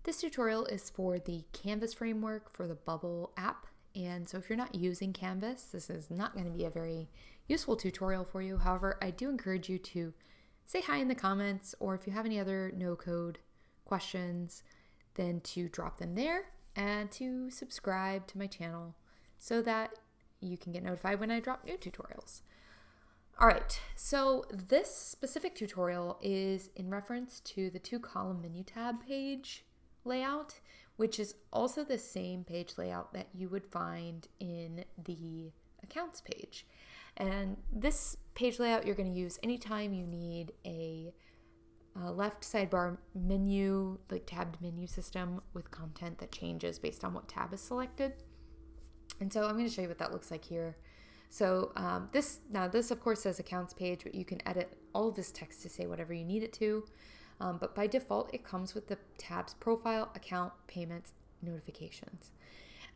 This tutorial is for the Canvas framework for the Bubble app. And so if you're not using Canvas, this is not going to be a very useful tutorial for you. However, I do encourage you to say hi in the comments, or if you have any other no-code questions, then to drop them there and to subscribe to my channel so that you can get notified when I drop new tutorials. All right, so this specific tutorial is in reference to the two-column menu tab page layout, which is also the same page layout that you would find in the accounts page. And this page layout you're going to use anytime you need a left sidebar menu, like tabbed menu system with content that changes based on what tab is selected. And so I'm going to show you what that looks like here. So this of course says accounts page, but you can edit all of this text to say whatever you need it to. But by default, it comes with the tabs profile, account, payments, notifications.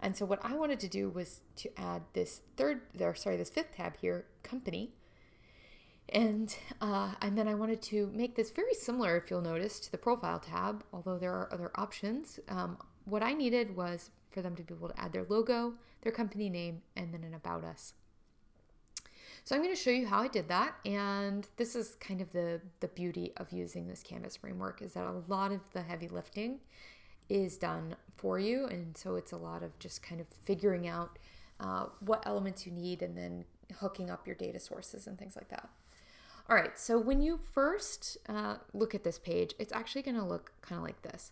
And so what I wanted to do was to add this fifth tab here, company. And then I wanted to make this very similar, if you'll notice, to the profile tab, although there are other options. What I needed was for them to be able to add their logo, their company name, and then an about us. So I'm going to show you how I did that, and this is kind of the beauty of using this Canvas framework, is that a lot of the heavy lifting is done for you, and so it's a lot of just kind of figuring out what elements you need and then hooking up your data sources and things like that. All right, so when you first look at this page, it's actually going to look kind of like this.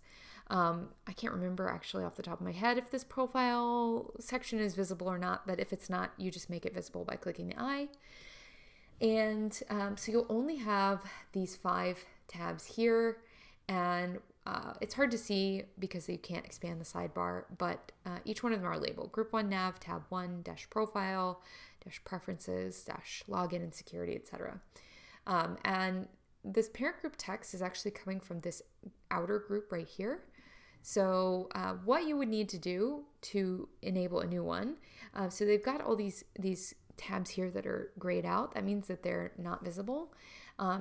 I can't remember actually off the top of my head if this profile section is visible or not, but if it's not, you just make it visible by clicking the eye. And so you'll only have these 5 tabs here, and it's hard to see because you can't expand the sidebar, but each one of them are labeled Group 1 Nav, Tab 1, Dash Profile, Dash Preferences, Dash Login and Security, etc. And this parent group text is actually coming from this outer group right here. So what you would need to do to enable a new one, so they've got all these tabs here that are grayed out. That means that they're not visible.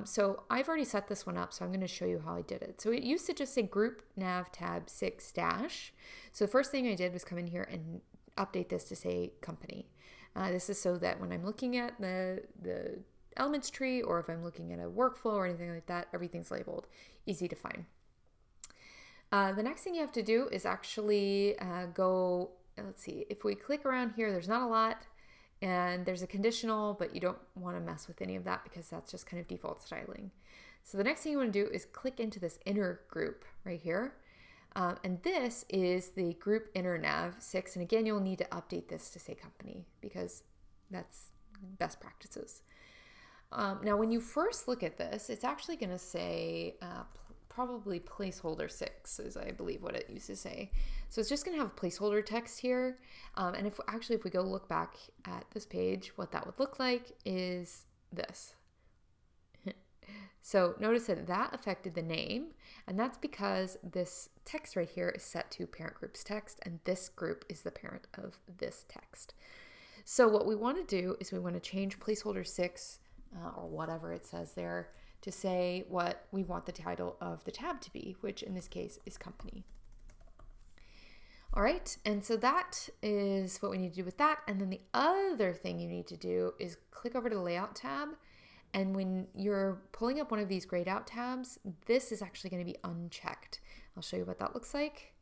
So I've already set this one up, so I'm going to show you how I did it. So it used to just say Group Nav Tab 6 Dash. So the first thing I did was come in here and update this to say Company. This is so that when I'm looking at the elements tree, or if I'm looking at a workflow or anything like that, everything's labeled, easy to find. The next thing you have to do is actually let's see, if we click around here, there's not a lot, and there's a conditional, but you don't want to mess with any of that because that's just kind of default styling. So the next thing you want to do is click into this inner group right here. And this is the group inner nav 6. And again, you'll need to update this to say company because that's best practices. Now, when you first look at this, it's actually going to say probably placeholder 6 is, I believe, what it used to say. So it's just going to have placeholder text here. And if we go look back at this page, what that would look like is this. So notice that affected the name, and that's because this text right here is set to parent group's text, and this group is the parent of this text. So what we want to do is we want to change placeholder 6 or whatever it says there to say what we want the title of the tab to be, which in this case is company. All right, and so that is what we need to do with that. And then the other thing you need to do is click over to the layout tab. And when you're pulling up one of these grayed out tabs, this is actually going to be unchecked. I'll show you what that looks like.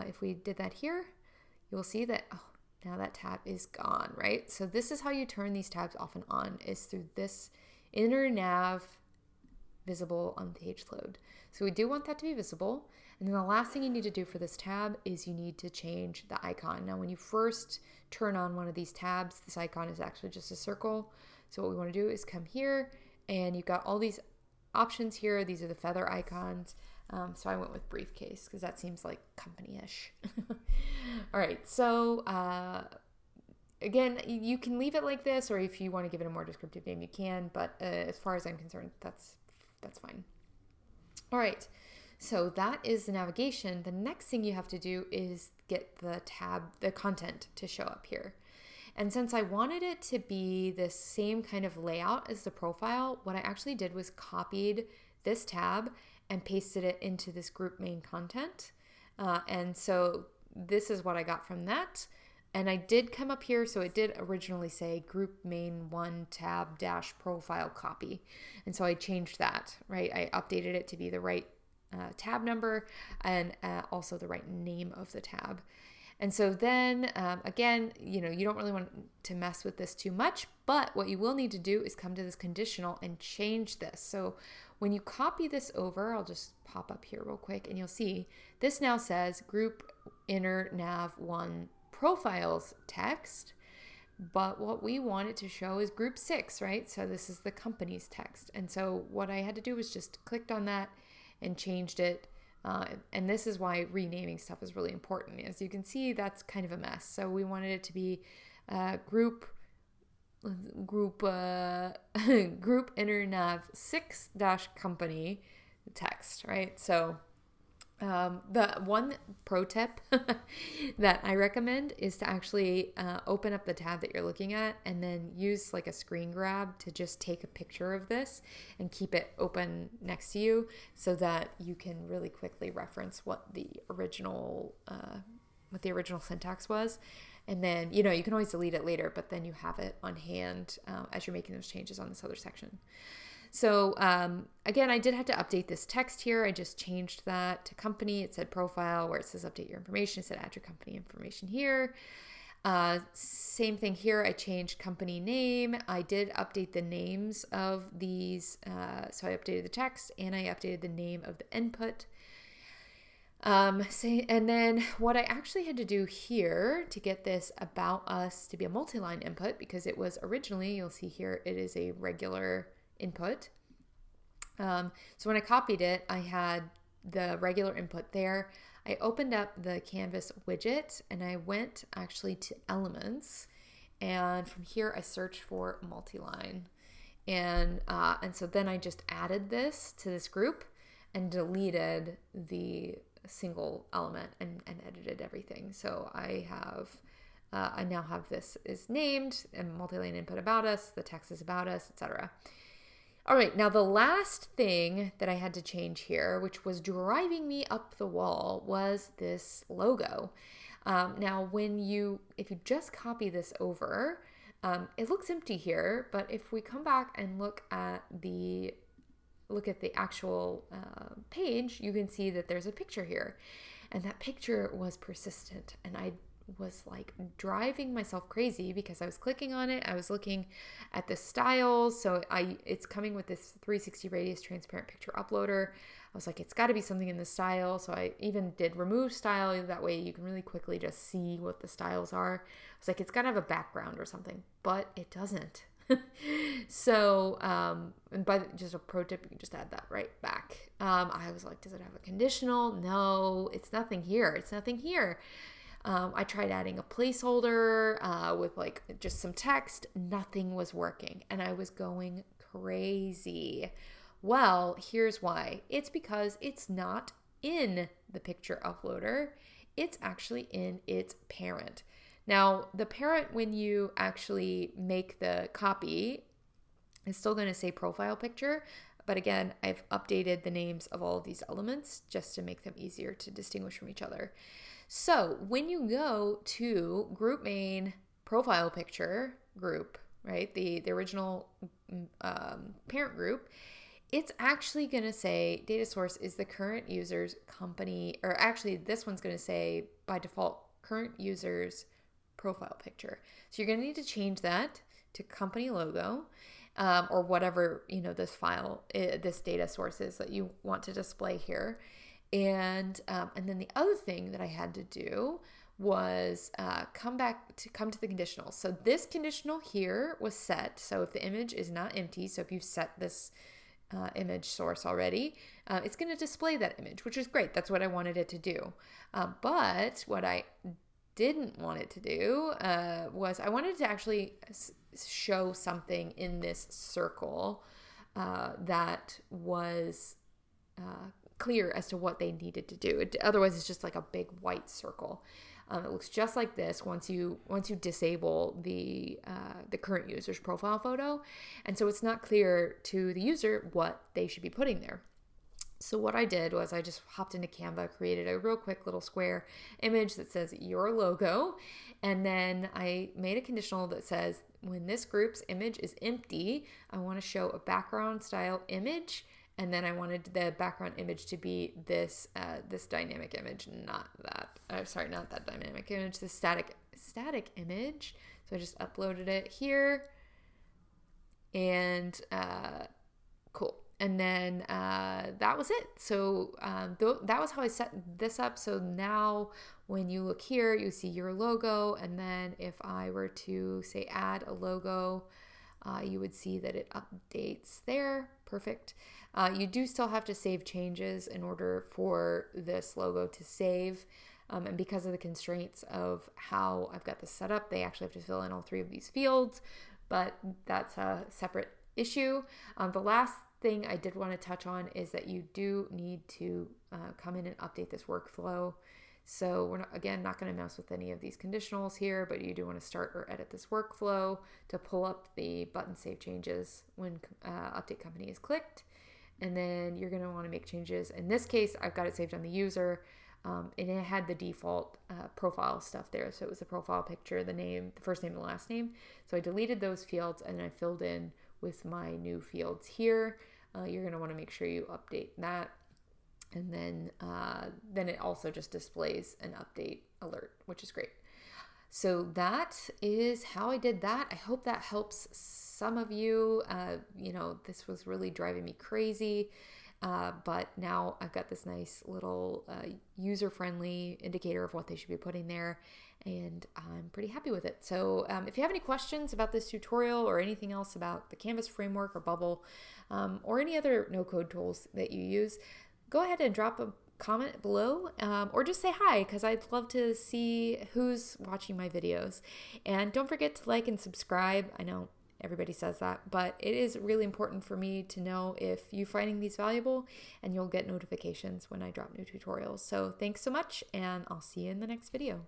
If we did that here, you'll see that, now that tab is gone, right? So this is how you turn these tabs off and on, is through this inner nav visible on page load. So we do want that to be visible. And then the last thing you need to do for this tab is you need to change the icon. Now, when you first turn on one of these tabs, this icon is actually just a circle. So what we want to do is come here, and you've got all these options here. These are the feather icons. So I went with briefcase because that seems like company-ish. All right, so again, you can leave it like this, or if you want to give it a more descriptive name, you can, but as far as I'm concerned, that's fine. All right, so that is the navigation. The next thing you have to do is get the content to show up here. And since I wanted it to be the same kind of layout as the profile, what I actually did was copied this tab and pasted it into this group main content. And so this is what I got from that. And I did come up here, so it did originally say group main 1 tab dash profile copy. And so I changed that, right? I updated it to be the right tab number and also the right name of the tab. And so then, again, you don't really want to mess with this too much, but what you will need to do is come to this conditional and change this. So when you copy this over, I'll just pop up here real quick and you'll see this now says group inner nav 1 profiles text, but what we want it to show is group 6, right? So this is the company's text. And so what I had to do was just clicked on that and changed it. And this is why renaming stuff is really important. As you can see, that's kind of a mess. So we wanted it to be group inner nav 6 dash company text, right? So the one pro tip that I recommend is to actually open up the tab that you're looking at and then use like a screen grab to just take a picture of this and keep it open next to you so that you can really quickly reference what the original syntax was. And then, you can always delete it later, but then you have it on hand as you're making those changes on this other section. So again, I did have to update this text here. I just changed that to company. It said profile where it says update your information. It said add your company information here. Same thing here. I changed company name. I did update the names of these. So I updated the text and I updated the name of the input. And then what I actually had to do here to get this about us to be a multi-line input, because it was originally, you'll see here, it is a regular input. So when I copied it, I had the regular input there. I opened up the Canvas widget and I went actually to elements, and from here I searched for multi-line, and so then I just added this to this group and deleted the single element and edited everything. So I now have this is named and multi-line input about us, the text is about us, etc. All right, now the last thing that I had to change here, which was driving me up the wall, was this logo. Now, if you just copy this over, it looks empty here, but if we come back and look at the actual page, you can see that there's a picture here, and that picture was persistent, and I was like driving myself crazy because I was clicking on it. I was looking at the styles. So it's coming with this 360 radius transparent picture uploader. I was like, it's got to be something in the style. So I even did remove style. That way you can really quickly just see what the styles are. I was like, it's got to have a background or something, but it doesn't. So, and by just a pro tip, you can just add that right back. I was like, does it have a conditional? No, it's nothing here. It's nothing here. I tried adding a placeholder with like just some text. Nothing was working, and I was going crazy. Well, here's why. It's because it's not in the picture uploader. It's actually in its parent. Now, the parent, when you actually make the copy, is still going to say profile picture. But again, I've updated the names of all of these elements just to make them easier to distinguish from each other. So when you go to group main profile picture group, right, the original parent group, it's actually going to say data source is the current user's company, or actually this one's going to say by default current user's profile picture. So you're going to need to change that to company logo, or whatever, this file, this data source is that you want to display here. And then the other thing that I had to do was come to the conditional. So this conditional here was set. So if the image is not empty, so if you've set this image source already, it's going to display that image, which is great. That's what I wanted it to do. But what I didn't want it to do was I wanted to actually show something in this circle that was clear as to what they needed to do. Otherwise, it's just like a big white circle. It looks just like this once you disable the current user's profile photo, and so it's not clear to the user what they should be putting there. So what I did was I just hopped into Canva, created a real quick little square image that says your logo. And then I made a conditional that says when this group's image is empty, I want to show a background style image. And then I wanted the background image to be this this dynamic image, not that. Not that dynamic image, the static image. So I just uploaded it here, and cool. And then that was it. So that was how I set this up. So now when you look here, you see your logo. And then if I were to say add a logo, you would see that it updates there. Perfect. You do still have to save changes in order for this logo to save. And because of the constraints of how I've got this set up, they actually have to fill in all 3 of these fields, but that's a separate issue. The last thing I did want to touch on is that you do need to come in and update this workflow. So we're not going to mess with any of these conditionals here, but you do want to start or edit this workflow to pull up the button save changes when update company is clicked. And then you're going to want to make changes. In this case, I've got it saved on the user, and it had the default profile stuff there. So it was the profile picture, the name, the first name, and the last name. So I deleted those fields and I filled in with my new fields here. You're going to want to make sure you update that. And then it also just displays an update alert, which is great. So that is how I did that. I hope that helps some of you. This was really driving me crazy. But now I've got this nice little user-friendly indicator of what they should be putting there, and I'm pretty happy with it. So if you have any questions about this tutorial or anything else about the Canvas framework or Bubble or any other no-code tools that you use, go ahead and drop a comment below or just say hi, because I'd love to see who's watching my videos. And don't forget to like and subscribe. I know everybody says that, but it is really important for me to know if you're finding these valuable, and you'll get notifications when I drop new tutorials. So thanks so much, and I'll see you in the next video.